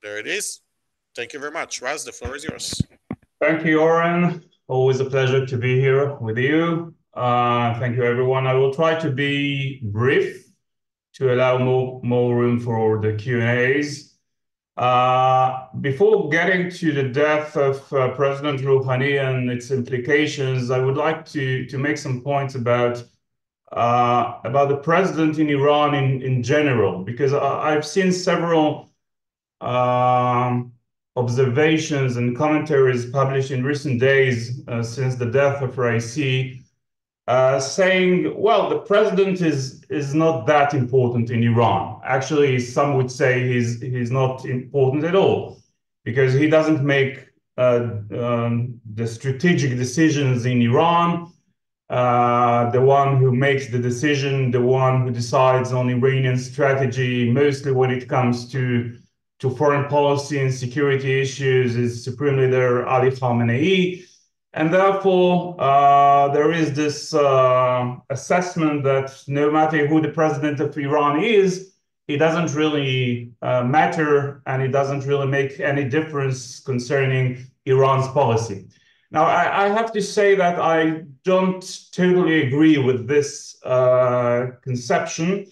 There it is. Thank you very much. Raz, the floor is yours. Thank you, Oren. Always a pleasure to be here with you. Thank you, everyone. I will try to be brief to allow more room for the Q&As. Before getting to the death of President Rouhani and its implications, I would like to make some points about the president in Iran in general, because I've seen several um, observations and commentaries published in recent days since the death of Raisi, saying, well, the president is not that important in Iran. Actually, some would say he's not important at all because he doesn't make the strategic decisions in Iran. The one who makes the decision, the one who decides on Iranian strategy, mostly when it comes to foreign policy and security issues, is Supreme Leader Ali Khamenei. And therefore, there is this assessment that no matter who the president of Iran is, it doesn't really matter, and it doesn't really make any difference concerning Iran's policy. Now, I have to say that I don't totally agree with this conception.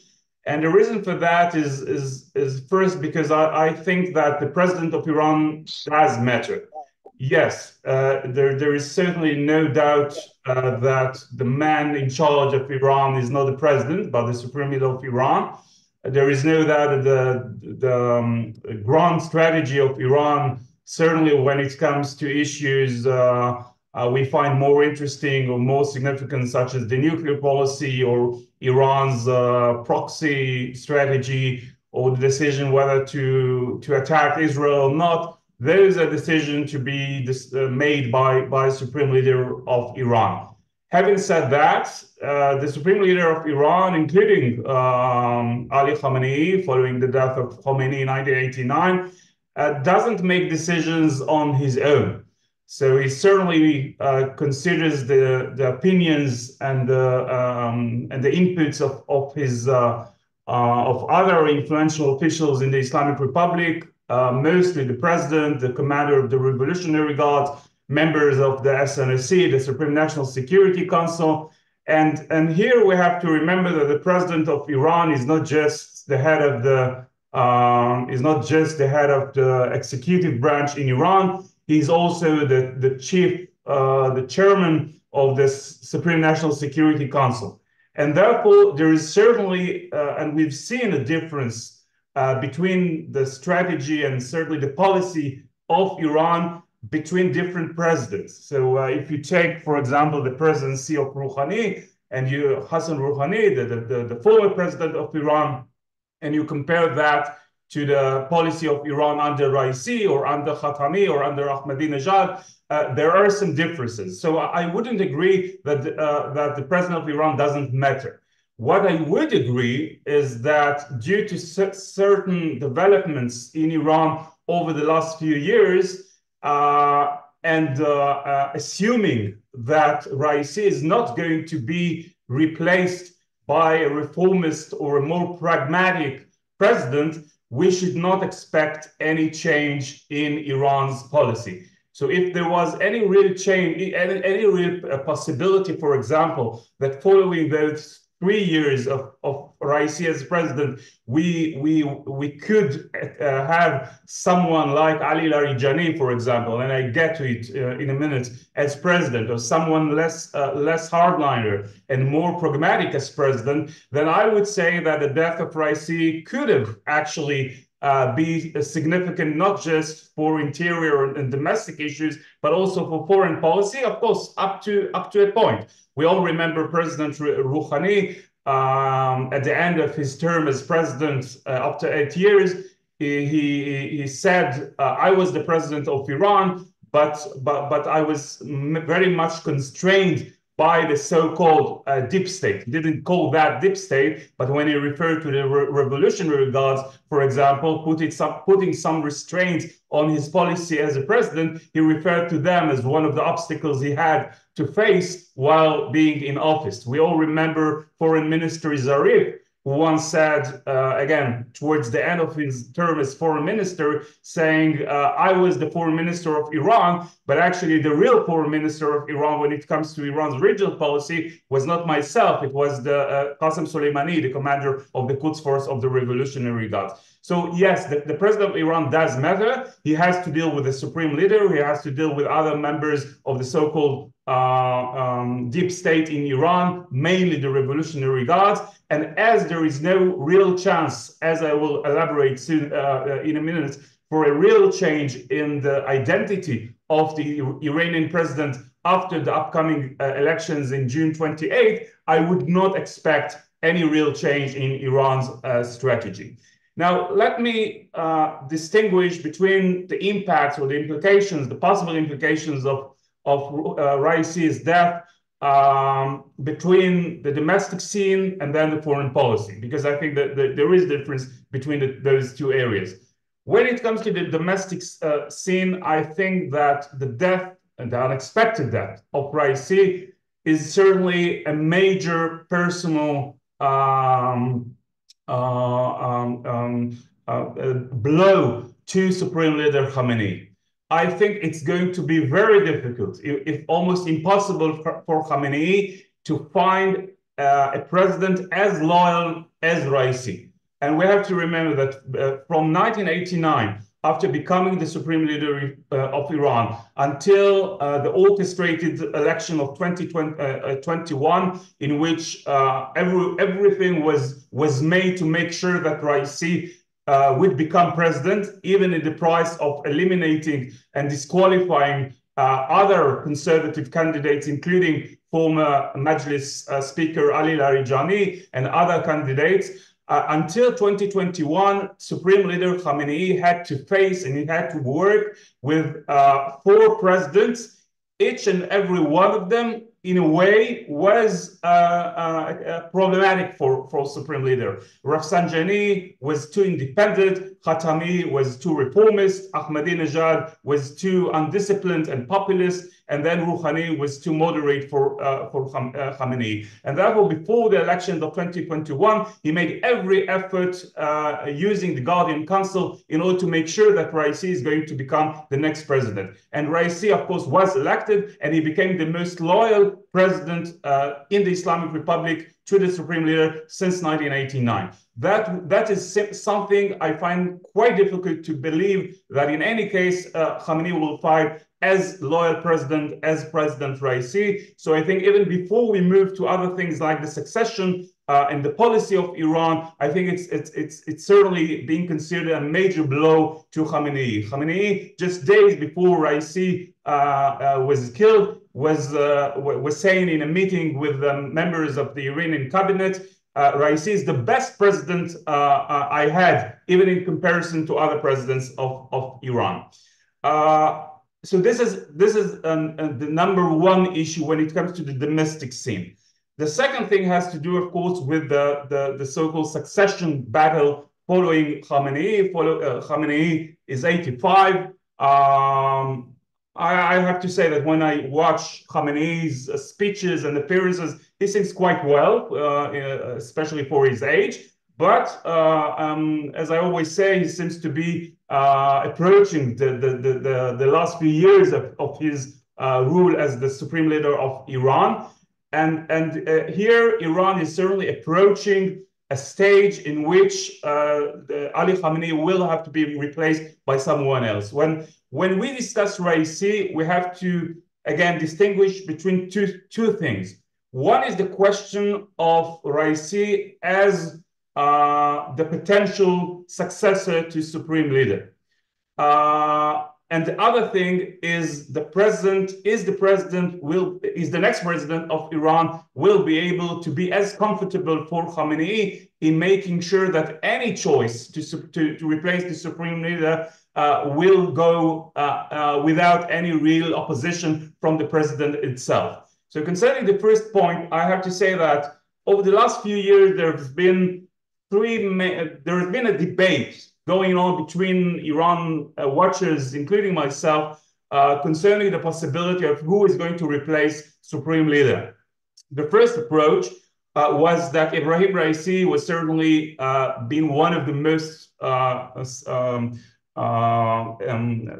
And the reason for that is first because I think that the president of Iran does matter. Yes, there is certainly no doubt that the man in charge of Iran is not the president, but the supreme leader of Iran. There is no doubt that the grand strategy of Iran, certainly when it comes to issues we find more interesting or more significant, such as the nuclear policy or Iran's proxy strategy or the decision whether to attack Israel or not, there is a decision to be made by Supreme Leader of Iran. Having said that, the Supreme Leader of Iran, including Ali Khamenei, following the death of Khomeini in 1989, doesn't make decisions on his own. So he certainly considers the opinions and the inputs of other influential officials in the Islamic Republic, mostly the president, the commander of the Revolutionary Guard, members of the SNSC, the Supreme National Security Council. And here we have to remember that the president of Iran is not just the head of the executive branch in Iran. He's also the chairman of the Supreme National Security Council. And therefore, there is certainly, and we've seen a difference between the strategy and certainly the policy of Iran between different presidents. So if you take, for example, the presidency of Rouhani and Hassan Rouhani, the former president of Iran, and you compare that to the policy of Iran under Raisi or under Khatami or under Ahmadinejad, there are some differences. So I wouldn't agree that the president of Iran doesn't matter. What I would agree is that due to certain developments in Iran over the last few years, assuming that Raisi is not going to be replaced by a reformist or a more pragmatic president, we should not expect any change in Iran's policy. So if there was any real change, any real possibility, for example, that following those 3 years of Raisi as president, we could have someone like Ali Larijani, for example, and I get to it in a minute, as president, or someone less hardliner and more pragmatic as president, then I would say that the death of Raisi could have actually be significant, not just for interior and domestic issues, but also for foreign policy, of course, up to a point. We all remember President Rouhani at the end of his term as president, after 8 years, he said, "I was the president of Iran, but I was very much constrained by the so-called deep state." He didn't call that deep state, but when he referred to the Revolutionary Guards, for example, putting some restraints on his policy as a president, he referred to them as one of the obstacles he had to face while being in office. We all remember Foreign Minister Zarif, who once said, again, towards the end of his term as foreign minister, saying, I was the foreign minister of Iran, but actually the real foreign minister of Iran when it comes to Iran's regional policy was not myself. It was the Qasem Soleimani, the commander of the Quds Force of the Revolutionary Guards. So yes, the president of Iran does matter. He has to deal with the supreme leader. He has to deal with other members of the so-called deep state in Iran, mainly the Revolutionary Guards. And as there is no real chance, as I will elaborate soon in a minute, for a real change in the identity of the Iranian president after the upcoming elections in June 28th, I would not expect any real change in Iran's strategy. Now, let me distinguish between the impacts or the implications, the possible implications of Raisi's death between the domestic scene and then the foreign policy, because I think that there is a difference between those two areas. When it comes to the domestic scene, I think that the death and the unexpected death of Raisi is certainly a major personal blow to Supreme Leader Khamenei. I think it's going to be very difficult, if almost impossible, for Khamenei to find a president as loyal as Raisi. And we have to remember that from 1989, after becoming the supreme leader of Iran, until the orchestrated election of 2021, in which everything was made to make sure that Raisi would become president, even at the price of eliminating and disqualifying other conservative candidates, including former Majlis Speaker Ali Larijani and other candidates. Until 2021, Supreme Leader Khamenei had to face and he had to work with 4 presidents. Each and every one of them, in a way, was problematic for Supreme Leader. Rafsanjani was too independent, Khatami was too reformist, Ahmadinejad was too undisciplined and populist, and then Rouhani was too moderate for Khamenei. And therefore, before the elections of 2021, he made every effort using the Guardian Council in order to make sure that Raisi is going to become the next president. And Raisi, of course, was elected, and he became the most loyal president in the Islamic Republic to the Supreme Leader since 1989. That is something I find quite difficult to believe, that in any case, Khamenei will fight as loyal president as President Raisi. So I think even before we move to other things like the succession and the policy of Iran, I think it's certainly being considered a major blow to Khamenei. Khamenei, just days before Raisi was killed, was saying in a meeting with members of the Iranian cabinet, Raisi is the best president I had, even in comparison to other presidents of Iran. So this is the number one issue when it comes to the domestic scene. The second thing has to do, of course, with the so-called succession battle following Khamenei. Khamenei is 85. I have to say that when I watch Khamenei's speeches and appearances, he seems quite well, especially for his age. But as I always say, he seems to be approaching the last few years of his rule as the supreme leader of Iran. And here, Iran is certainly approaching a stage in which Ali Khamenei will have to be replaced by someone else. When we discuss Raisi, we have to, again, distinguish between two things. One is the question of Raisi as the potential successor to supreme leader. And the other thing is the next president of Iran will be able to be as comfortable for Khamenei in making sure that any choice to replace the supreme leader will go without any real opposition from the president itself. So concerning the first point, I have to say that over the last few years, there has been a debate going on between Iran watchers, including myself, concerning the possibility of who is going to replace supreme leader. The first approach was that Ebrahim Raisi was certainly been one of the most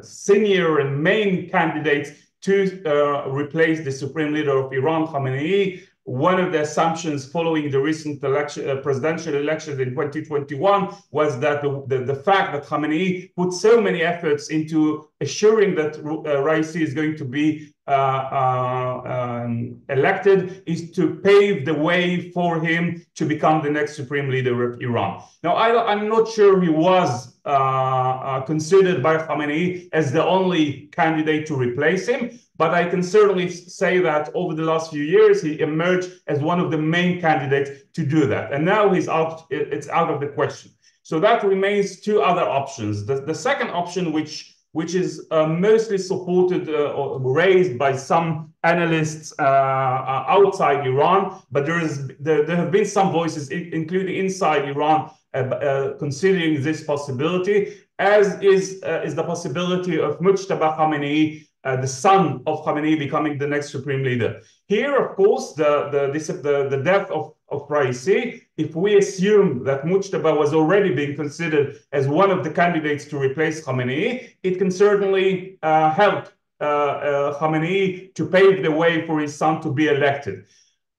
senior and main candidates to replace the supreme leader of Iran, Khamenei. One of the assumptions following the recent presidential elections in 2021 was that the fact that Khamenei put so many efforts into assuring that Raisi is going to be elected is to pave the way for him to become the next supreme leader of Iran. Now, I'm not sure he was considered by Khamenei as the only candidate to replace him, but I can certainly say that over the last few years, he emerged as one of the main candidates to do that. And now it's out of the question. So that remains two other options. The second option, which is mostly supported or raised by some analysts outside Iran, but there have been some voices, including inside Iran, considering this possibility, as is the possibility of Mujtaba Khamenei, the son of Khamenei, becoming the next supreme leader. Here, of course, the death of Raisi, if we assume that Mujtaba was already being considered as one of the candidates to replace Khamenei, it can certainly help Khamenei to pave the way for his son to be elected.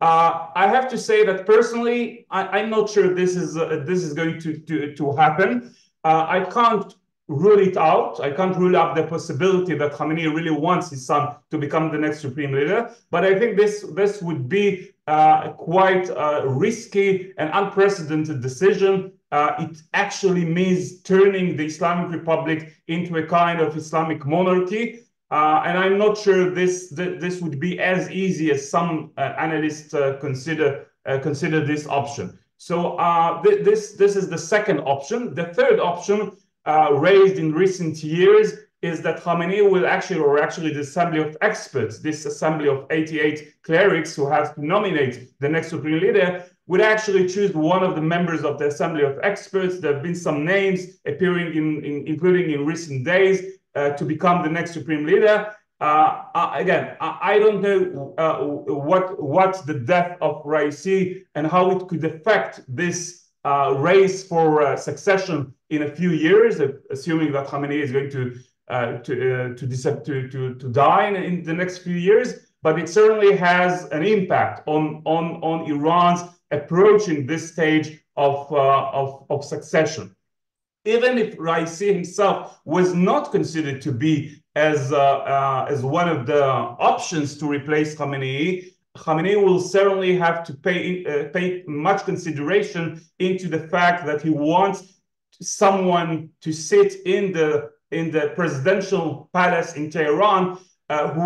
I have to say that personally, I'm not sure this is going to happen. I can't rule it out. I can't rule out the possibility that Khamenei really wants his son to become the next supreme leader. But I think this would be quite a risky and unprecedented decision. It actually means turning the Islamic Republic into a kind of Islamic monarchy. And I'm not sure this would be as easy as some analysts consider this option. So this is the second option. The third option, raised in recent years, is that Khamenei will actually the assembly of experts, this assembly of 88 clerics who have to nominate the next supreme leader, would actually choose one of the members of the assembly of experts. There have been some names appearing including in recent days to become the next supreme leader. Again, I don't know what the death of Raisi and how it could affect this race for succession in a few years, assuming that Khamenei is going to die in the next few years. But it certainly has an impact on Iran's approaching this stage of succession. Even if Raisi himself was not considered to be as one of the options to replace Khamenei, Khamenei will certainly have to pay much consideration into the fact that he wants someone to sit in the presidential palace in Tehran who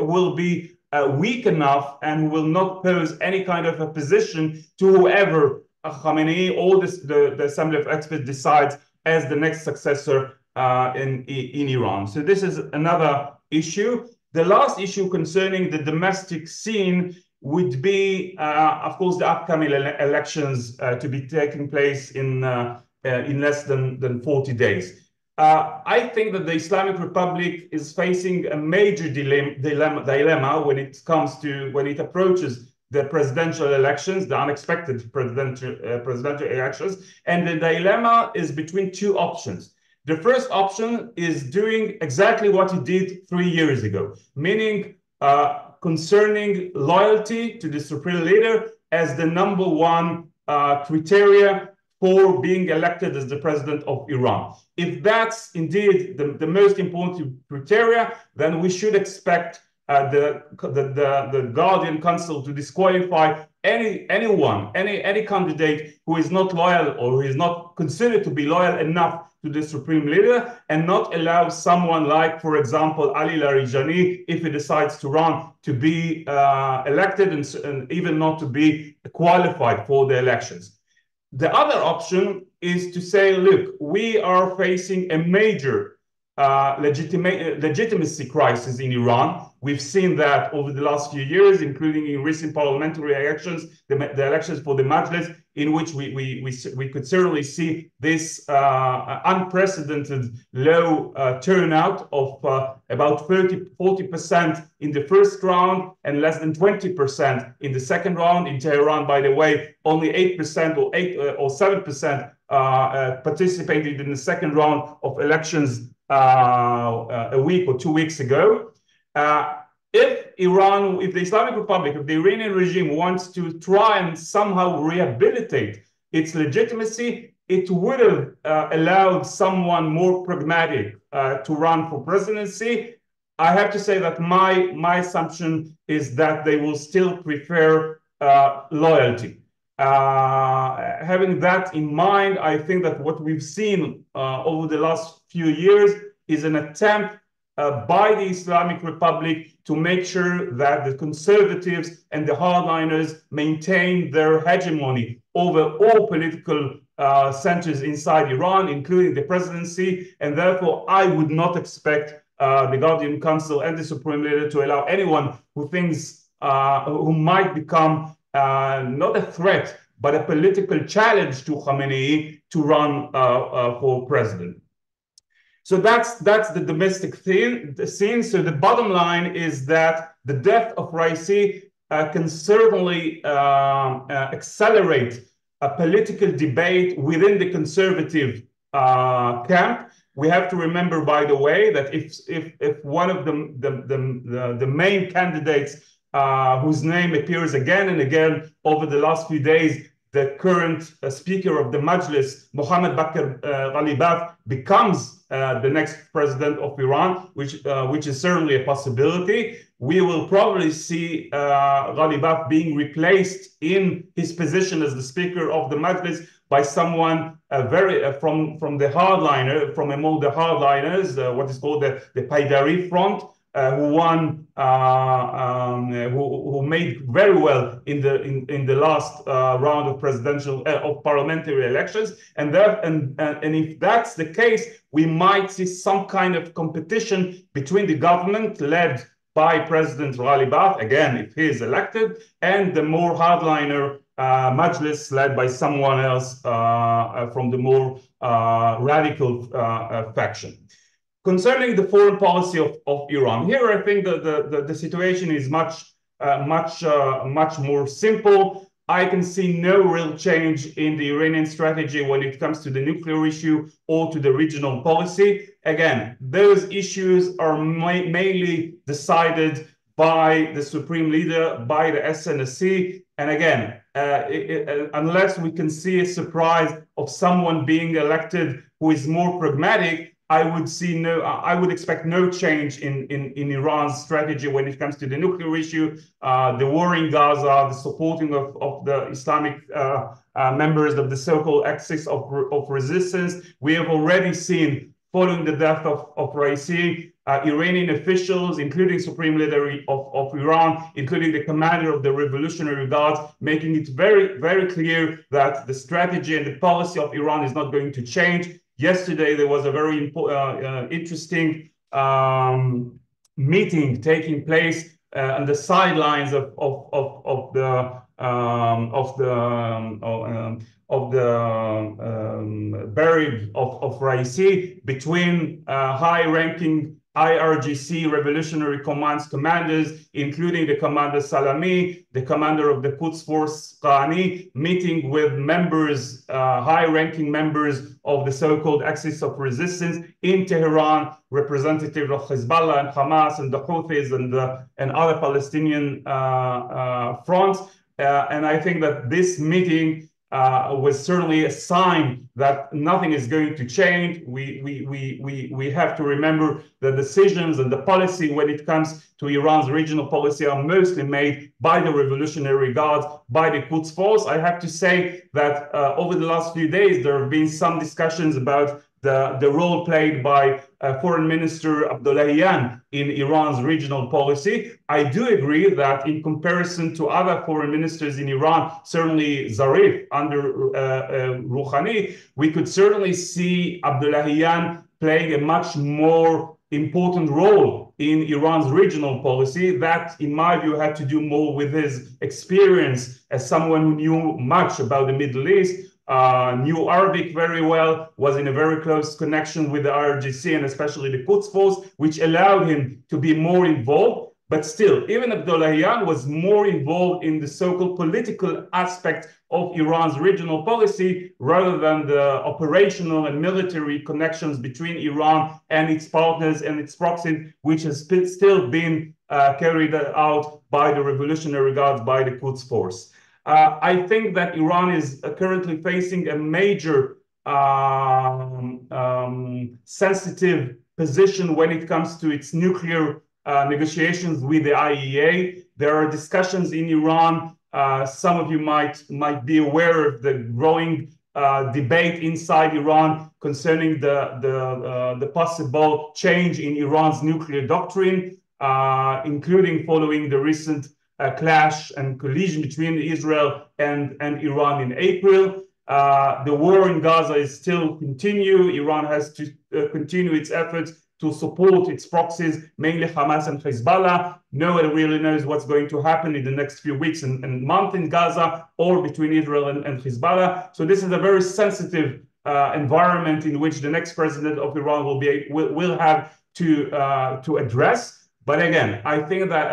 will be weak enough and who will not pose any kind of opposition to whoever Khamenei or the Assembly of Experts decides as the next successor in Iran. So this is another issue. The last issue concerning the domestic scene would be, of course, the upcoming elections to be taking place in less than 40 days. I think that the Islamic Republic is facing a major dilemma when it approaches the presidential elections, the unexpected presidential elections, and the dilemma is between two options. The first option is doing exactly what he did 3 years ago, meaning concerning loyalty to the supreme leader as the #1 criteria for being elected as the president of Iran. If that's indeed the most important criteria, then we should expect the Guardian Council to disqualify any candidate who is not loyal or who is not considered to be loyal enough to the supreme leader, and not allow someone like, for example, Ali Larijani, if he decides to run, to be elected and even not to be qualified for the elections. The other option is to say, look, we are facing a major legitimacy crisis in Iran. We've seen that over the last few years, including in recent parliamentary elections, the elections for the Majlis, in which we could certainly see this unprecedented low turnout of about 40% in the first round and less than 20% in the second round. In Tehran, by the way, only 8% or 7% participated in the second round of elections a week or 2 weeks ago. If the Islamic Republic, if the Iranian regime wants to try and somehow rehabilitate its legitimacy, it would have allowed someone more pragmatic to run for presidency. I have to say that my assumption is that they will still prefer loyalty. Having that in mind, I think that what we've seen over the last few years is an attempt by the Islamic Republic to make sure that the conservatives and the hardliners maintain their hegemony over all political centers inside Iran, including the presidency. And therefore, I would not expect the Guardian Council and the Supreme Leader to allow anyone who thinks, who might become not a threat, but a political challenge to Khamenei to run for president. So that's the domestic scene. So the bottom line is that the death of Raisi can certainly accelerate a political debate within the conservative camp. We have to remember, by the way, that if one of the main candidates whose name appears again and again over the last few days, the current Speaker of the Majlis, Mohammad Bakr Ghalibaf, becomes the next president of Iran, which is certainly a possibility, we will probably see Ghalibaf being replaced in his position as the Speaker of the Majlis by someone from the hardliner, from among the hardliners, what is called the Paidari Front, who made very well in the last round of parliamentary elections, and if that's the case, we might see some kind of competition between the government led by President Ghalibaf, again if he is elected, and the more hardliner Majlis led by someone else from the more radical faction. Concerning the foreign policy of Iran, here I think the situation is much more simple. I can see no real change in the Iranian strategy when it comes to the nuclear issue or to the regional policy. Again, those issues are mainly decided by the Supreme Leader, by the SNSC. And again, unless we can see a surprise of someone being elected who is more pragmatic, I would expect no change in Iran's strategy when it comes to the nuclear issue, the war in Gaza, the supporting of the Islamic members of the so-called axis of resistance. We have already seen, following the death of Raisi, Iranian officials, including Supreme Leader of Iran, including the commander of the Revolutionary Guards, making it very, very clear that the strategy and the policy of Iran is not going to change. Yesterday, there was a very interesting meeting taking place on the sidelines of the burial of Raisi between high-ranking IRGC Revolutionary Command's commanders, including the commander Salami, the commander of the Quds Force Qani, meeting with members, high-ranking members of the so-called axis of resistance in Tehran, representative of Hezbollah and Hamas and the Houthis and other Palestinian fronts. And I think that this meeting was certainly a sign that nothing is going to change. We have to remember the decisions and the policy when it comes to Iran's regional policy are mostly made by the Revolutionary Guards, by the Quds Force. I have to say that over the last few days, there have been some discussions about the role played by Foreign Minister Abdollahian in Iran's regional policy. I do agree that in comparison to other foreign ministers in Iran, certainly Zarif under Rouhani, we could certainly see Abdollahian playing a much more important role in Iran's regional policy. That, in my view, had to do more with his experience as someone who knew much about the Middle East, knew Arabic very well, was in a very close connection with the IRGC and especially the Quds Force, which allowed him to be more involved. But still, even Abdollahian was more involved in the so-called political aspect of Iran's regional policy rather than the operational and military connections between Iran and its partners and its proxies, which has still been carried out by the Revolutionary Guards, by the Quds Force. I think that Iran is currently facing a major sensitive position when it comes to its nuclear negotiations with the IEA. There are discussions in Iran. Some of you might be aware of the growing debate inside Iran concerning the possible change in Iran's nuclear doctrine, including following the recent clash and collision between Israel and Iran in April. The war in Gaza is still continue. Iran has to continue its efforts to support its proxies, mainly Hamas and Hezbollah. No one really knows what's going to happen in the next few weeks and months in Gaza or between Israel and Hezbollah. So this is a very sensitive environment in which the next president of Iran will have to address. But again, I think that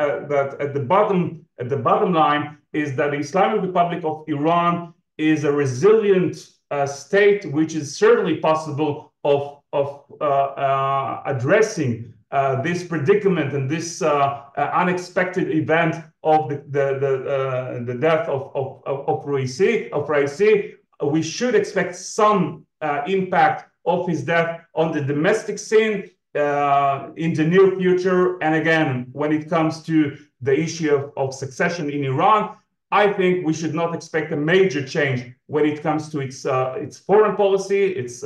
at the bottom line is that the Islamic Republic of Iran is a resilient state, which is certainly possible of addressing this predicament and this unexpected event of the death of Raisi. We should expect some impact of his death on the domestic scene in the near future. And again, when it comes to the issue of succession in Iran, I think we should not expect a major change when it comes to its foreign policy, its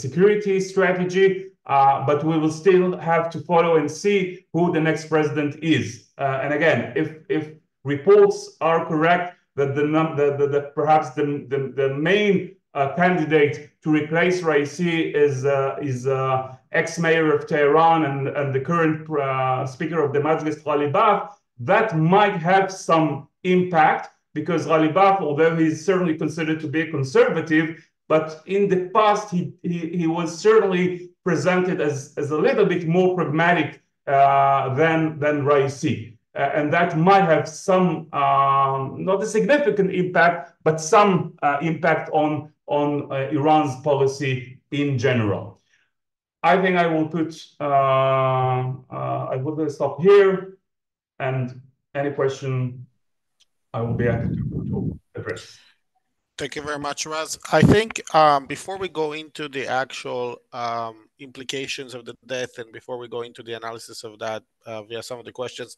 security strategy, but we will still have to follow and see who the next president is. And again, if reports are correct that perhaps the main candidate to replace Raisi is ex-mayor of Tehran and the current speaker of the Majlis, Ghalibaf, that might have some impact, because Ghalibaf, although he's certainly considered to be a conservative, but in the past he was certainly presented as a little bit more pragmatic than Raisi. And that might have some, not a significant impact, but some impact on Iran's policy in general. I think I will stop here, and any question I will be happy to address. Thank you very much, Raz. I think before we go into the actual implications of the death and before we go into the analysis of that via some of the questions,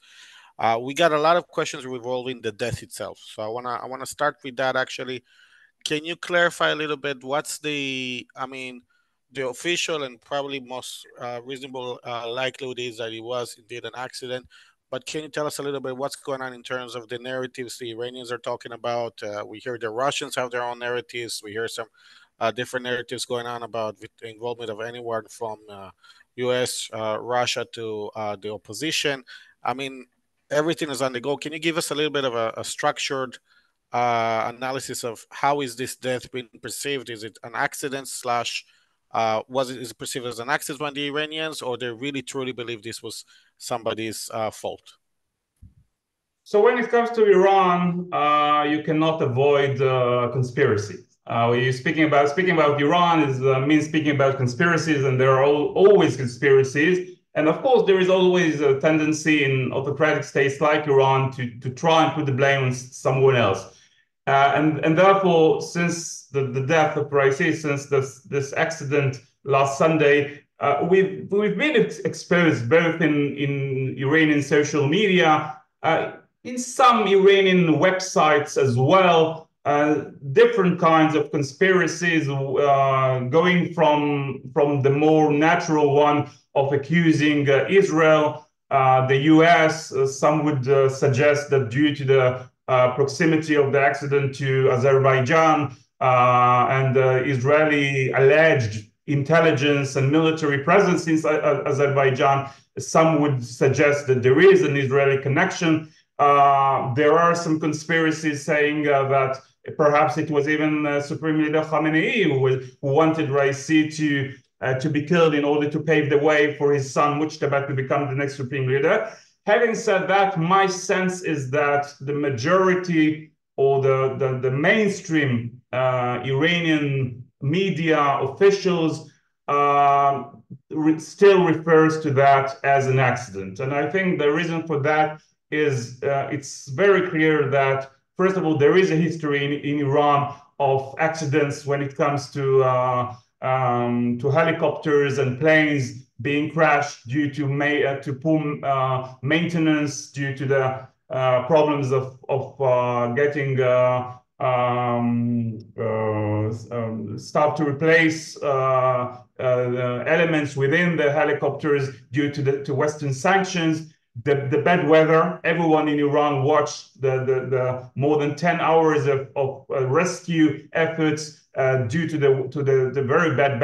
we got a lot of questions revolving the death itself. So I wanna start with that actually. Can you clarify a little bit what's the official and probably most reasonable likelihood is that it was indeed an accident, but can you tell us a little bit what's going on in terms of the narratives the Iranians are talking about? We hear the Russians have their own narratives. We hear some different narratives going on about the involvement of anyone from US, Russia to the opposition. I mean, everything is on the go. Can you give us a little bit of a structured analysis of how is this death being perceived? Is it an accident slash is it perceived as an accident by the Iranians, or they really truly believe this was somebody's fault? So when it comes to Iran, you cannot avoid conspiracy. Speaking about Iran means speaking about conspiracies, and there are always conspiracies. And of course, there is always a tendency in autocratic states like Iran to try and put the blame on someone else. And therefore, since the death of Raisi, since this accident last Sunday, we've been exposed both in Iranian social media, in some Iranian websites as well, different kinds of conspiracies, going from the more natural one of accusing Israel, the US. Some would suggest that due to the proximity of the accident to Azerbaijan and Israeli alleged intelligence and military presence in Azerbaijan, some would suggest that there is an Israeli connection. There are some conspiracies saying that perhaps it was even Supreme Leader Khamenei who wanted Raisi to be killed in order to pave the way for his son Mujtaba to become the next Supreme Leader. Having said that, my sense is that the majority or the mainstream Iranian media officials still refers to that as an accident. And I think the reason for that is it's very clear that, first of all, there is a history in Iran of accidents when it comes to helicopters and planes being crashed due to poor maintenance, due to the problems of getting stuff to replace elements within the helicopters due to Western sanctions. The bad weather. Everyone in Iran watched the more than 10 hours of rescue efforts due to the very bad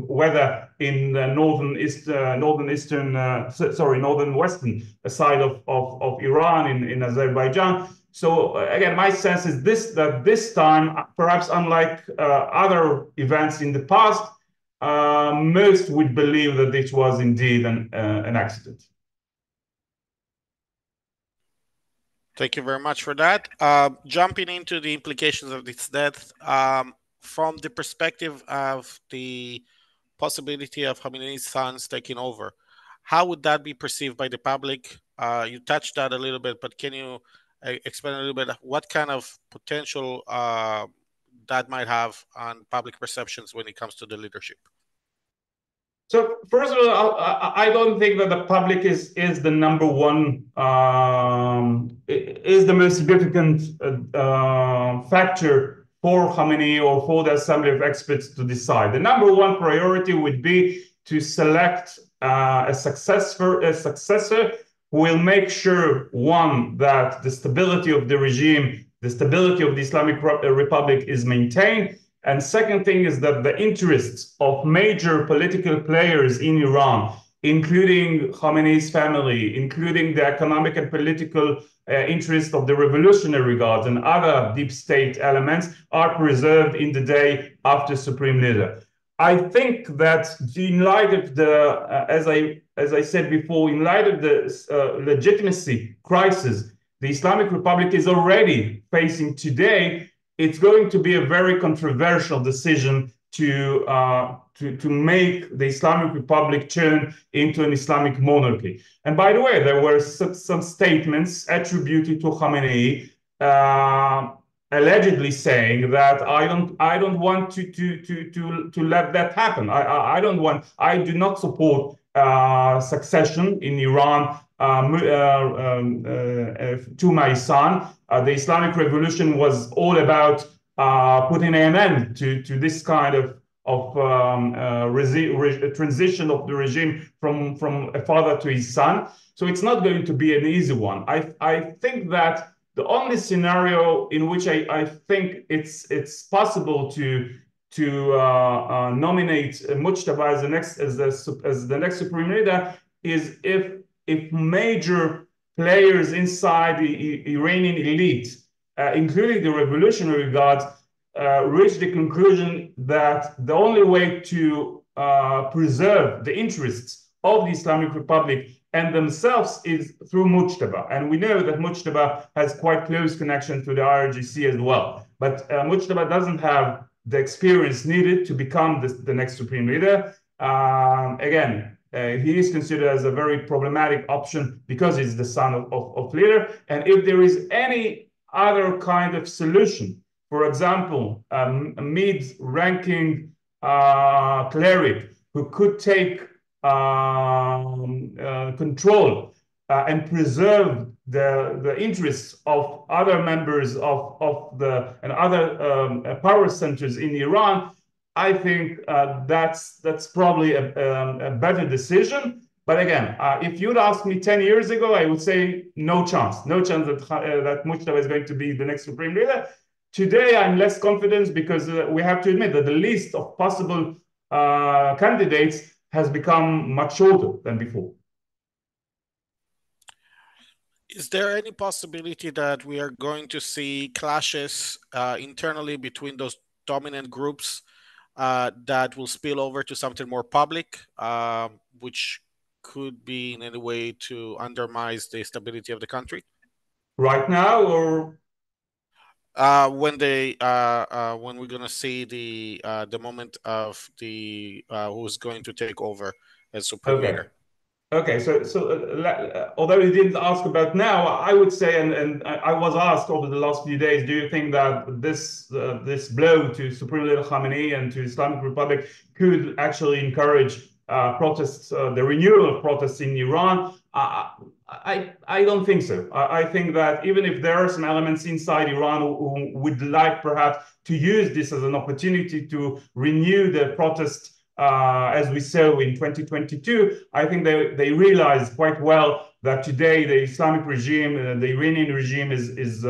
weather in the northwestern side of Iran in Azerbaijan. So again, my sense is that this time, perhaps unlike other events in the past, most would believe that this was indeed an accident. Thank you very much for that. Jumping into the implications of this death, from the perspective of the possibility of Khamenei's sons taking over, how would that be perceived by the public? You touched that a little bit, but can you explain a little bit what kind of potential that might have on public perceptions when it comes to the leadership? So first of all, I don't think that the public is the number one, is the most significant factor for Khamenei or for the Assembly of Experts to decide. The number one priority would be to select a successor who will make sure, one, that the stability of the regime, the stability of the Islamic Republic is maintained. And second thing is that the interests of major political players in Iran, including Khamenei's family, including the economic and political interests of the Revolutionary Guards and other deep state elements, are preserved in the day after Supreme Leader. I think that in light of the, as I said before, in light of the legitimacy crisis the Islamic Republic is already facing today, it's going to be a very controversial decision to make the Islamic Republic turn into an Islamic monarchy. And by the way, there were some statements attributed to Khamenei, allegedly saying that I don't want to let that happen. I do not support succession in Iran to my son. The Islamic Revolution was all about putting an end to this kind of transition of the regime from a father to his son. So it's not going to be an easy one. I think that the only scenario in which I think it's possible to nominate Mujtaba as the next supreme leader is if major players inside the Iranian elite, including the Revolutionary Guards, reach the conclusion that the only way to preserve the interests of the Islamic Republic and themselves is through Mujtaba. And we know that Mujtaba has quite close connection to the IRGC as well. But Mujtaba doesn't have the experience needed to become the next supreme leader. Again, he is considered as a very problematic option because he's the son of leader. And if there is any other kind of solution, for example, a mid-ranking cleric who could take control and preserve the interests of other members of the and other power centers in Iran, I think that's probably a better decision. But again, if you'd asked me 10 years ago, I would say no chance that Mujtaba is going to be the next supreme leader. Today, I'm less confident because we have to admit that the list of possible candidates has become much shorter than before. Is there any possibility that we are going to see clashes internally between those dominant groups that will spill over to something more public, which could be in any way to undermine the stability of the country? Right now, or when we're gonna see the moment of the who's going to take over as supreme okay. leader? Okay, although you didn't ask about now, I would say, and I was asked over the last few days, do you think that this blow to Supreme Leader Khamenei and to Islamic Republic could actually encourage protests, the renewal of protests in Iran? I don't think so. I think that even if there are some elements inside Iran who would like perhaps to use this as an opportunity to renew the protests as we saw in 2022, I think they realize quite well that today the Islamic regime, the Iranian regime is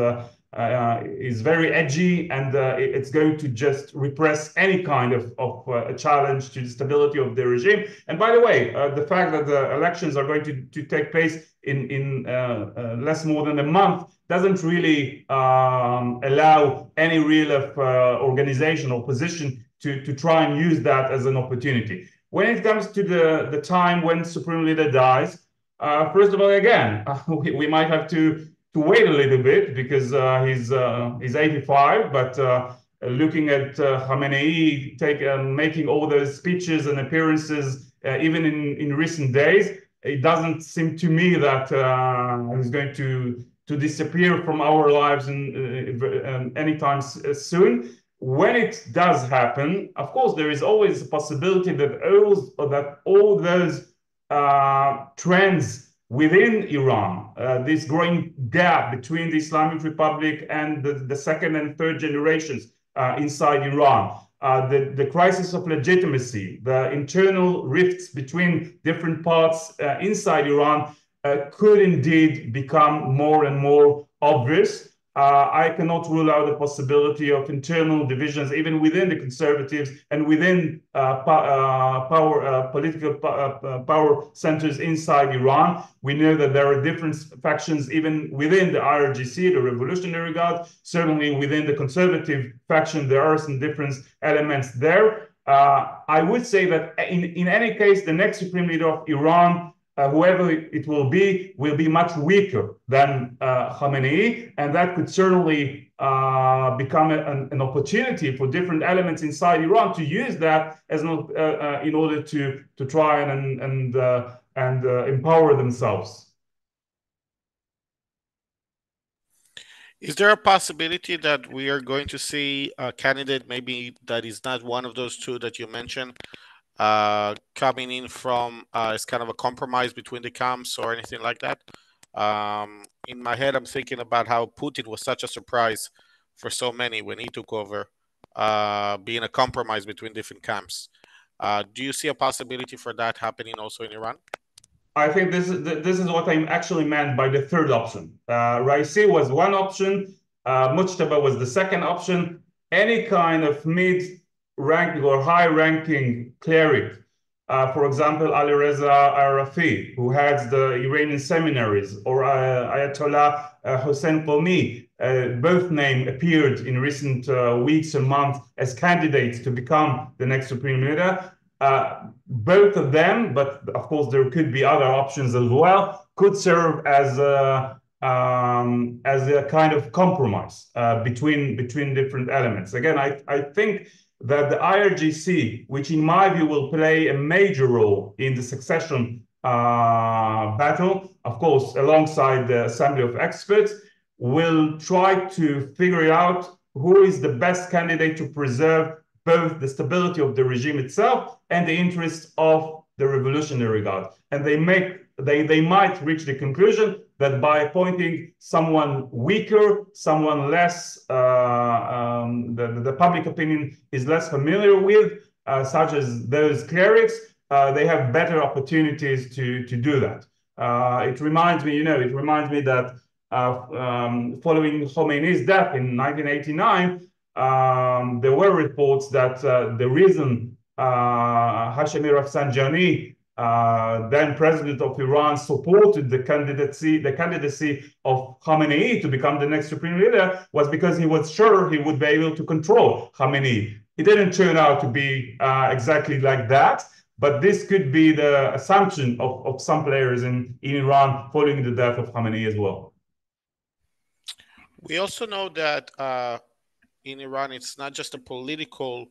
very edgy, and it's going to just repress any kind of a challenge to the stability of the regime. And by the way, the fact that the elections are going to take place in less more than a month doesn't really allow any real organization or position to try and use that as an opportunity. When it comes to the time when Supreme Leader dies, first of all, again, we might have to wait a little bit because he's 85, but looking at Khamenei making all those speeches and appearances, even in recent days, it doesn't seem to me that he's going to disappear from our lives anytime soon. When it does happen, of course, there is always a possibility that all those trends within Iran, this growing gap between the Islamic Republic and the second and third generations inside Iran, the crisis of legitimacy, the internal rifts between different parts inside Iran could indeed become more and more obvious. I cannot rule out the possibility of internal divisions, even within the conservatives and within political power centers inside Iran. We know that there are different factions even within the IRGC, the Revolutionary Guard. Certainly within the conservative faction, there are some different elements there. I would say that in any case, the next supreme leader of Iran, whoever it will be much weaker than Khamenei, and that could certainly become an opportunity for different elements inside Iran to use that as in order to try and empower themselves. Is there a possibility that we are going to see a candidate maybe that is not one of those two that you mentioned, coming in from as kind of a compromise between the camps or anything like that? In my head, I'm thinking about how Putin was such a surprise for so many when he took over, being a compromise between different camps. Do you see a possibility for that happening also in Iran? I think this is what I actually meant by the third option. Raisi was one option, Mujtaba was the second option. Any kind of mid-ranking or high-ranking cleric, for example, Ali Reza Arafi, who heads the Iranian seminaries, or Ayatollah Hossein Qami, both names appeared in recent weeks and months as candidates to become the next supreme leader. Both of them, but of course there could be other options as well, could serve as a kind of compromise between different elements. Again, I think that the IRGC, which in my view will play a major role in the succession battle, of course, alongside the Assembly of Experts, will try to figure out who is the best candidate to preserve both the stability of the regime itself and the interests of the Revolutionary Guard. And they might reach the conclusion that by appointing someone weaker, someone less, the public opinion is less familiar with, such as those clerics, they have better opportunities to do that. It reminds me that following Khomeini's death in 1989, there were reports that the reason Hossein Amir-Abdollahian, then president of Iran, supported the candidacy of Khamenei to become the next supreme leader was because he was sure he would be able to control Khamenei. It didn't turn out to be exactly like that, but this could be the assumption of some players in Iran following the death of Khamenei as well. We also know that in Iran, it's not just a political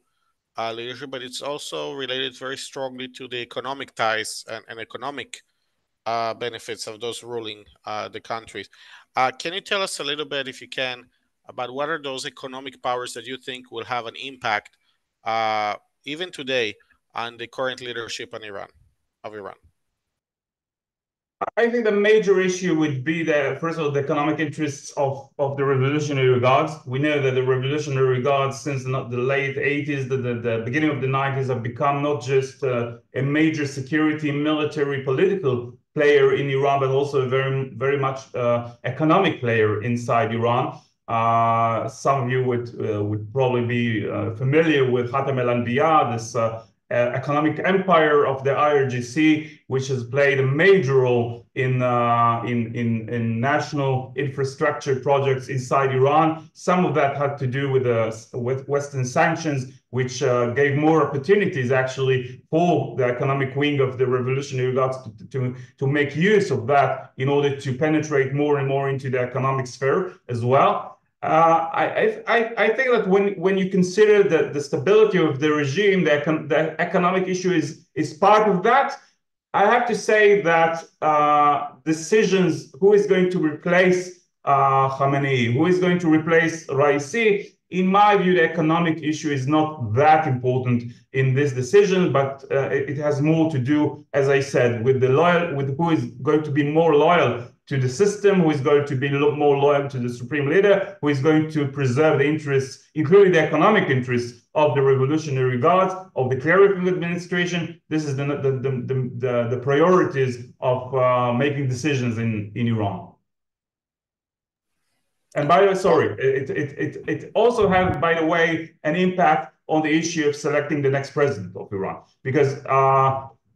leadership, but it's also related very strongly to the economic ties and economic benefits of those ruling the countries. Can you tell us a little bit, if you can, about what are those economic powers that you think will have an impact even today on the current leadership of Iran? I think the major issue would be first of all, the economic interests of the Revolutionary Guards. We know that the Revolutionary Guards, since the late 80s, the beginning of the 90s, have become not just a major security, military, political player in Iran, but also a very much economic player inside Iran. Some of you would probably be familiar with Khatam el-Anbiya, this economic empire of the IRGC, which has played a major role in national infrastructure projects inside Iran. Some of that had to do with Western sanctions, which gave more opportunities actually for the economic wing of the Revolutionary Guards to make use of that in order to penetrate more and more into the economic sphere as well. I think that when you consider the stability of the regime, the economic issue is part of that. I have to say that decisions, who is going to replace Khamenei, who is going to replace Raisi, in my view, the economic issue is not that important in this decision, but it has more to do, as I said, with who is going to be more loyal to the system, who is going to be more loyal to the supreme leader, who is going to preserve the interests, including the economic interests of the Revolutionary Guards, of the clerical administration. This is the priorities of making decisions in Iran. And by the way, sorry, it also has, by the way, an impact on the issue of selecting the next president of Iran, because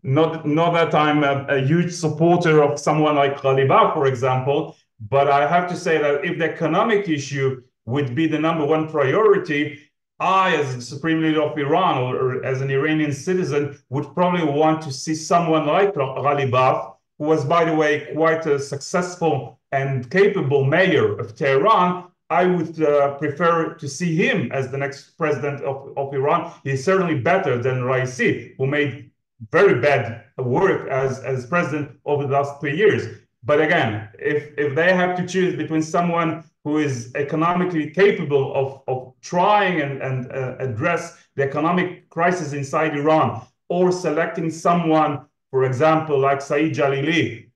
not that I'm a huge supporter of someone like Ghalibaf, for example, but I have to say that if the economic issue would be the #1 priority, I, as the supreme leader of Iran or as an Iranian citizen, would probably want to see someone like Ghalibaf, who was, by the way, quite a successful and capable mayor of Tehran. I would prefer to see him as the next president of Iran. He's certainly better than Raisi, who made very bad work as president over the last 3 years. But again, if they have to choose between someone who is economically capable of trying and address the economic crisis inside Iran, or selecting someone, for example, like Saeed Jalili,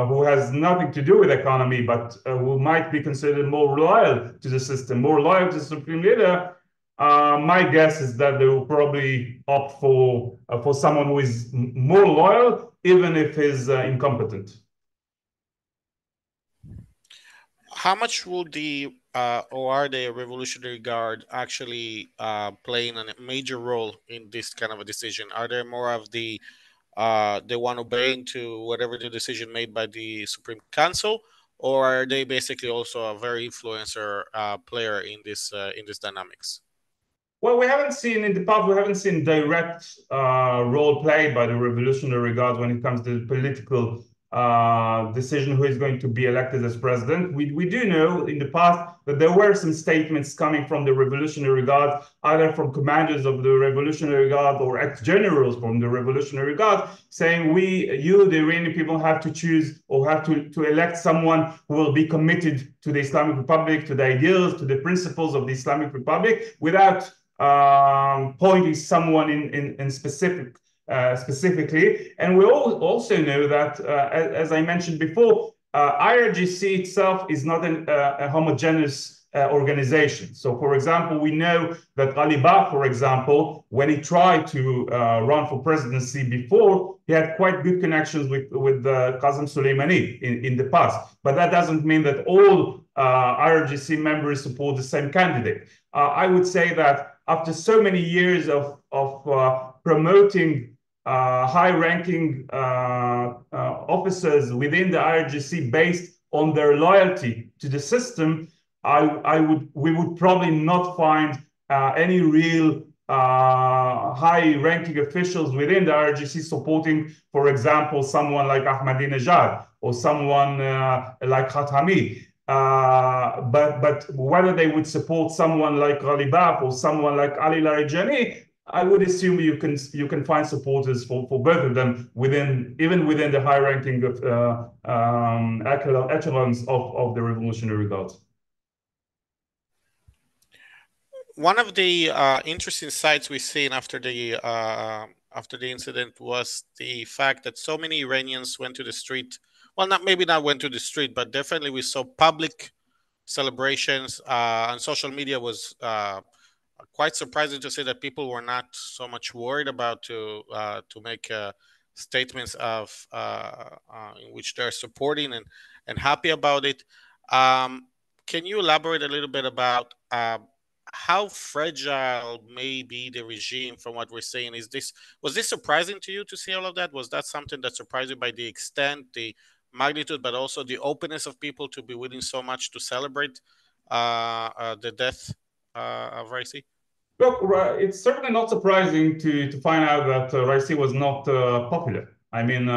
who has nothing to do with economy, but who might be considered more loyal to the system, more loyal to the supreme leader, my guess is that they will probably opt for someone who is more loyal, even if he's incompetent. How much would or are the Revolutionary Guard actually playing a major role in this kind of a decision? Are they more of the one obeying to whatever the decision made by the Supreme Council, or are they basically also a very influencer player in this dynamics? Well, we haven't seen direct role played by the Revolutionary Guard when it comes to the political decision who is going to be elected as president. We do know in the past that there were some statements coming from the Revolutionary Guard, either from commanders of the Revolutionary Guard or ex-generals from the Revolutionary Guard, saying the Iranian people have to choose or have to elect someone who will be committed to the Islamic Republic, to the ideals, to the principles of the Islamic Republic, without pointing someone in specific specifically. And we also know that, as I mentioned before, IRGC itself is not a homogeneous organization. So, for example, we know that Ghalibaf, for example, when he tried to run for presidency before, he had quite good connections with Qasem Soleimani in the past. But that doesn't mean that all IRGC members support the same candidate. I would say that after so many years of promoting high-ranking officers within the IRGC based on their loyalty to the system, we would probably not find any real high-ranking officials within the IRGC supporting, for example, someone like Ahmadinejad or someone like Khatami. But whether they would support someone like Ghalibaf or someone like Ali Larijani, I would assume you can find supporters for both of them even within the high-ranking echelons of the Revolutionary Guard. One of the interesting sights we've seen after the incident was the fact that so many Iranians went to the street. Well, maybe not went to the street, but definitely we saw public celebrations. On social media was quite surprising to see that people were not so much worried about to make statements of in which they're supporting and happy about it. Can you elaborate a little bit about how fragile may be the regime from what we're seeing? Was this surprising to you to see all of that? Was that something that surprised you by the extent, the magnitude, but also the openness of people to be willing so much to celebrate the death of Raisi? Look, it's certainly not surprising to find out that Raisi was not popular. I mean,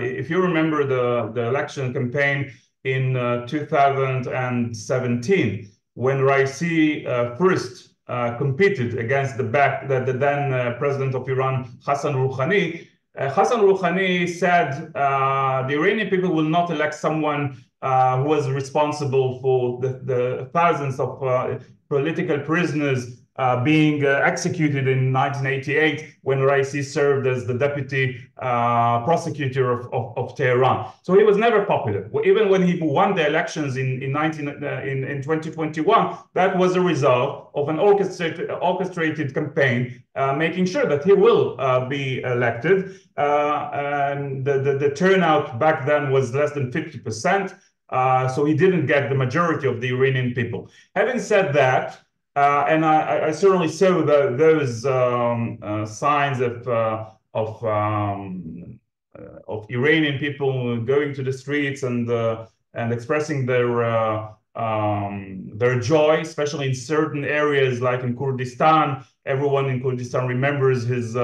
if you remember the election campaign in 2017, when Raisi first competed against the then president of Iran, Hassan Rouhani, Hassan Rouhani said the Iranian people will not elect someone who was responsible for the thousands of political prisoners being executed in 1988 when Raisi served as the deputy prosecutor of Tehran. So he was never popular. Even when he won the elections in 2021, that was a result of an orchestrated campaign making sure that he will be elected. And the turnout back then was less than 50%. So he didn't get the majority of the Iranian people. Having said that, and I certainly saw those signs of Iranian people going to the streets and expressing their joy, especially in certain areas like in Kurdistan. Everyone in Kurdistan remembers his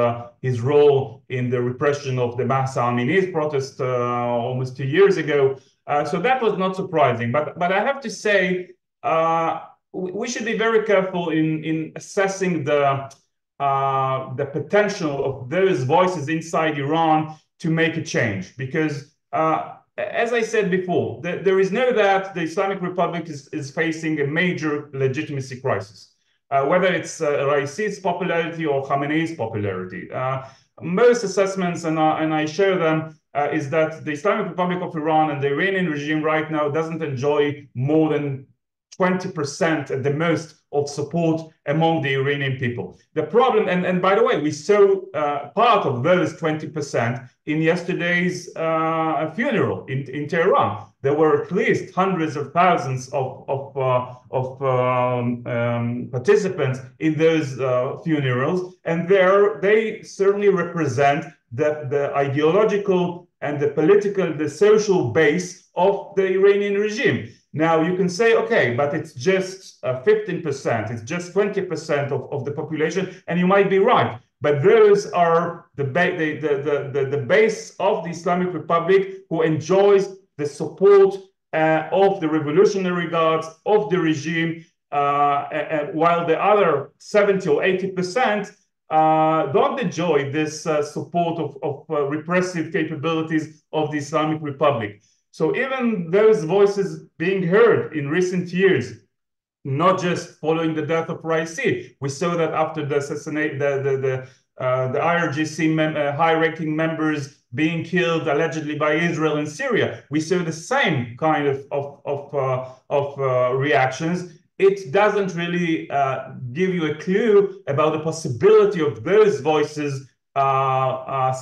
role in the repression of the Mahsa Amini's protest almost 2 years ago. So that was not surprising. But I have to say, we should be very careful in assessing the potential of those voices inside Iran to make a change. Because, as I said before, there is no doubt the Islamic Republic is facing a major legitimacy crisis, whether it's Raisi's popularity or Khamenei's popularity. Most assessments, and I share them, is that the Islamic Republic of Iran and the Iranian regime right now doesn't enjoy more than 20% at the most of support among the Iranian people. The problem, and by the way, we saw part of those 20% in yesterday's funeral in Tehran. There were at least hundreds of thousands of participants in those funerals, and they certainly represent the ideological and the political, the social base of the Iranian regime. Now, you can say, okay, but it's just 15%, it's just 20% of the population, and you might be right. But those are the base of the Islamic Republic who enjoys the support of the Revolutionary Guards, of the regime, while the other 70 or 80% don't enjoy this support of repressive capabilities of the Islamic Republic. So even those voices being heard in recent years, not just following the death of Raisi, we saw that after the the IRGC high-ranking members being killed allegedly by Israel in Syria. We saw the same kind of reactions. It doesn't really give you a clue about the possibility of those voices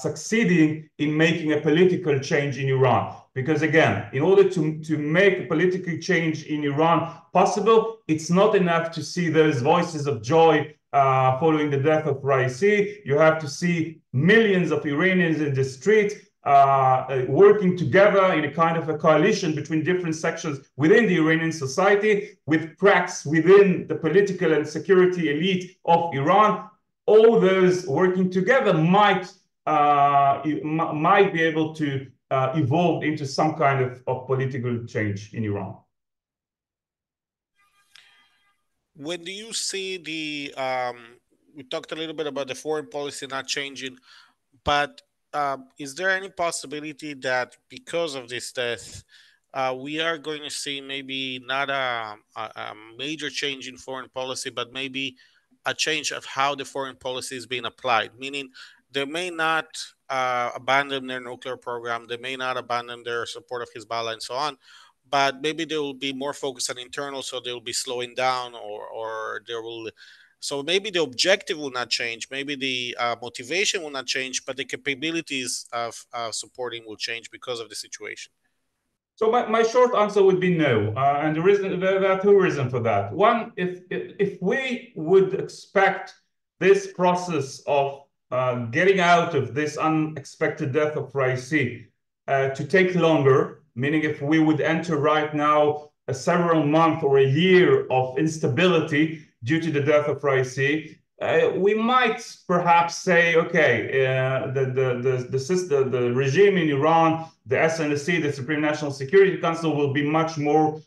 succeeding in making a political change in Iran. Because again, in order to make a political change in Iran possible, it's not enough to see those voices of joy following the death of Raisi. You have to see millions of Iranians in the street working together in a kind of a coalition between different sections within the Iranian society, with cracks within the political and security elite of Iran. All those working together might be able to evolve into some kind of political change in Iran. When do you see the we talked a little bit about the foreign policy not changing, but is there any possibility that because of this death, we are going to see maybe not a major change in foreign policy, but maybe a change of how the foreign policy is being applied? Meaning, they may not abandon their nuclear program, they may not abandon their support of Hezbollah and so on, but maybe they will be more focused on internal, so they will be slowing down, or there will. So maybe the objective will not change, maybe the motivation will not change, but the capabilities of supporting will change because of the situation. So my short answer would be no, and there are two reasons for that. One, if we would expect this process of getting out of this unexpected death of Raisi to take longer, meaning if we would enter right now a several month or a year of instability due to the death of Raisi, we might perhaps say, okay, the regime in Iran, the SNSC, the Supreme National Security Council, will be much more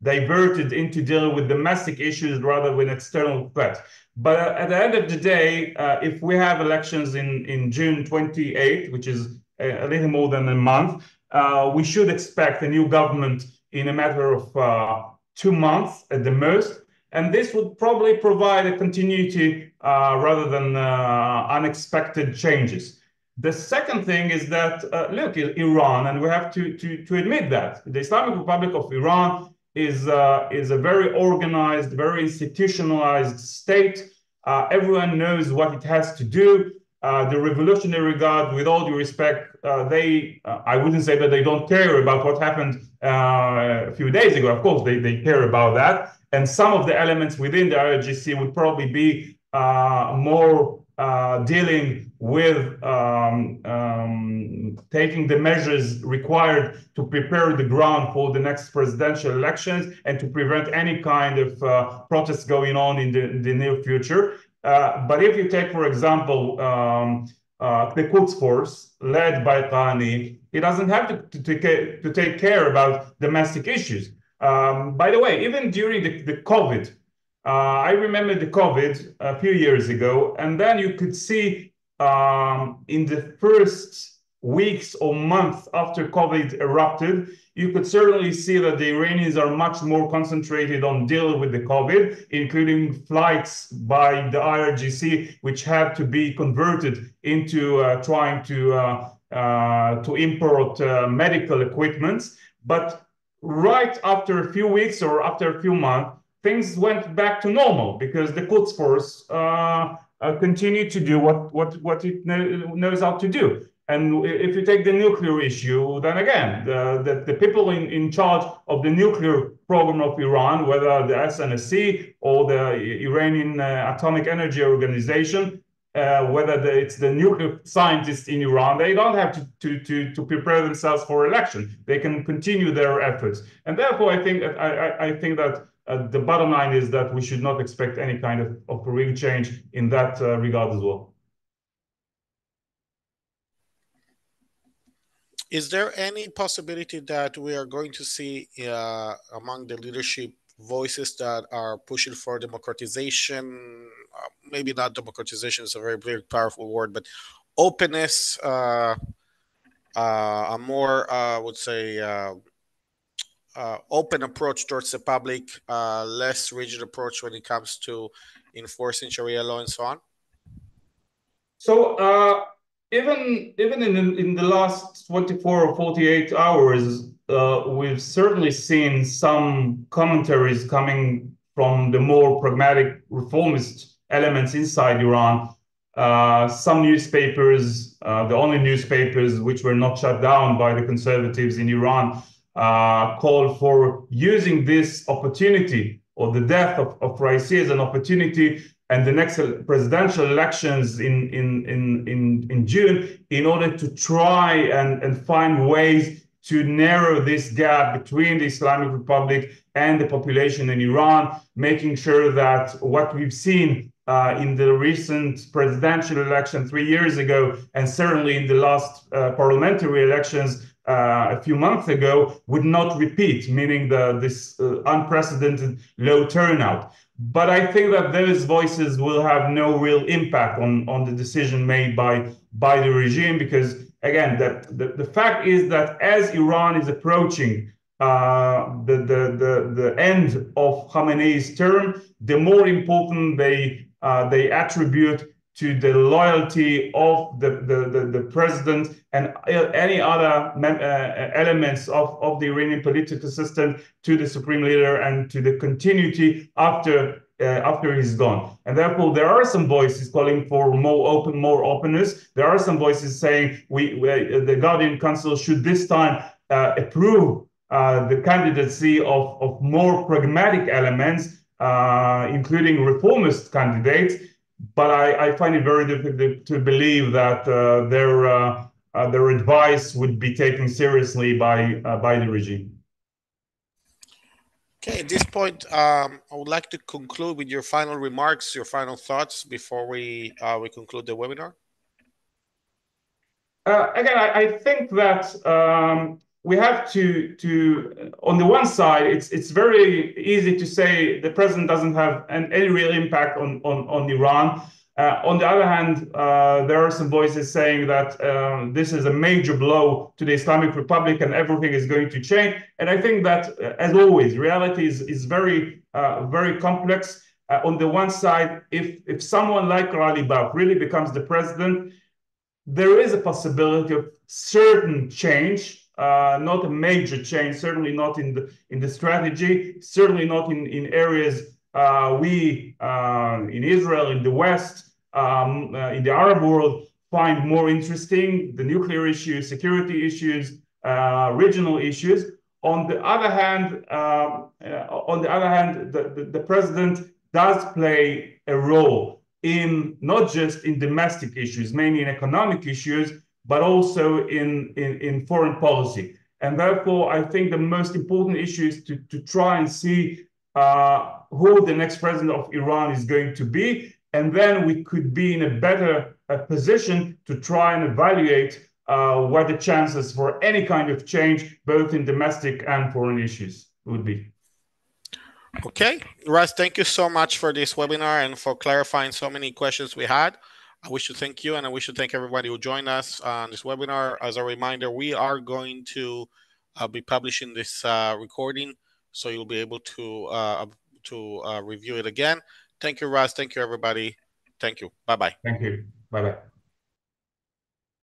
diverted into dealing with domestic issues rather than external threats. But at the end of the day, if we have elections in June 28th, which is a little more than a month, we should expect a new government in a matter of 2 months at the most. And this would probably provide a continuity rather than unexpected changes. The second thing is that, look, Iran, and we have to admit that, the Islamic Republic of Iran is a very organized, very institutionalized state. Everyone knows what it has to do. The Revolutionary Guard, with all due respect, I wouldn't say that they don't care about what happened a few days ago. Of course, they care about that. And some of the elements within the IRGC would probably be more dealing with taking the measures required to prepare the ground for the next presidential elections and to prevent any kind of protests going on in the near future. But if you take, for example, the Quds Force, led by Qani, he doesn't have to take care about domestic issues. By the way, even during the COVID, I remember the COVID a few years ago, and then you could see in the first weeks or months after COVID erupted, you could certainly see that the Iranians are much more concentrated on dealing with the COVID, including flights by the IRGC, which had to be converted into trying to import medical equipment. But right after a few weeks or after a few months, things went back to normal because the Quds Force continued to do what it knows how to do. And if you take the nuclear issue, then again, the people in charge of the nuclear program of Iran, whether the SNSC or the Iranian Atomic Energy Organization, whether it's the nuclear scientists in Iran, they don't have to prepare themselves for election. They can continue their efforts. And therefore, I think that the bottom line is that we should not expect any kind of real change in that regard as well. Is there any possibility that we are going to see among the leadership voices that are pushing for democratization? Maybe not democratization is a very powerful word, but openness, a more, I would say, open approach towards the public, less rigid approach when it comes to enforcing Sharia law and so on? So even in the last 24 or 48 hours, we've certainly seen some commentaries coming from the more pragmatic reformist elements inside Iran. Some newspapers, the only newspapers which were not shut down by the conservatives in Iran, called for using this opportunity or the death of Raisi as an opportunity and the next presidential elections in June in order to try and find ways to narrow this gap between the Islamic Republic and the population in Iran, making sure that what we've seen in the recent presidential election 3 years ago, and certainly in the last parliamentary elections a few months ago, would not repeat, meaning this unprecedented low turnout. But I think that those voices will have no real impact on the decision made by the regime, because again, the fact is that as Iran is approaching the end of Khamenei's term, the more important they attribute to the loyalty of the president and any other elements of the Iranian political system to the supreme leader and to the continuity after he's gone. And therefore, there are some voices calling for more openness. There are some voices saying the Guardian Council should this time approve the candidacy of more pragmatic elements, including reformist candidates. But I find it very difficult to believe that their advice would be taken seriously by the regime. Okay, at this point, I would like to conclude with your final remarks, your final thoughts before we conclude the webinar. Again, I think that we have to on the one side, it's very easy to say the president doesn't have any real impact on Iran. On the other hand, there are some voices saying that this is a major blow to the Islamic Republic and everything is going to change. And I think that, as always, reality is very, very complex. On the one side, if someone like Ghalibaf really becomes the president, there is a possibility of certain change, not a major change, certainly not in the strategy, certainly not in areas we in Israel, in the West, in the Arab world find more interesting: the nuclear issues, security issues, regional issues. On the other hand, the president does play a role in not just in domestic issues, mainly in economic issues, but also in foreign policy. And therefore, I think the most important issue is to try and see who the next president of Iran is going to be. And then we could be in a better position to try and evaluate what the chances for any kind of change, both in domestic and foreign issues, would be. Okay, Raz, thank you so much for this webinar and for clarifying so many questions we had. I wish to thank you, and I wish to thank everybody who joined us on this webinar. As a reminder, we are going to be publishing this recording, so you'll be able to review it again. Thank you, Raz. Thank you, everybody. Thank you. Bye-bye. Thank you. Bye-bye.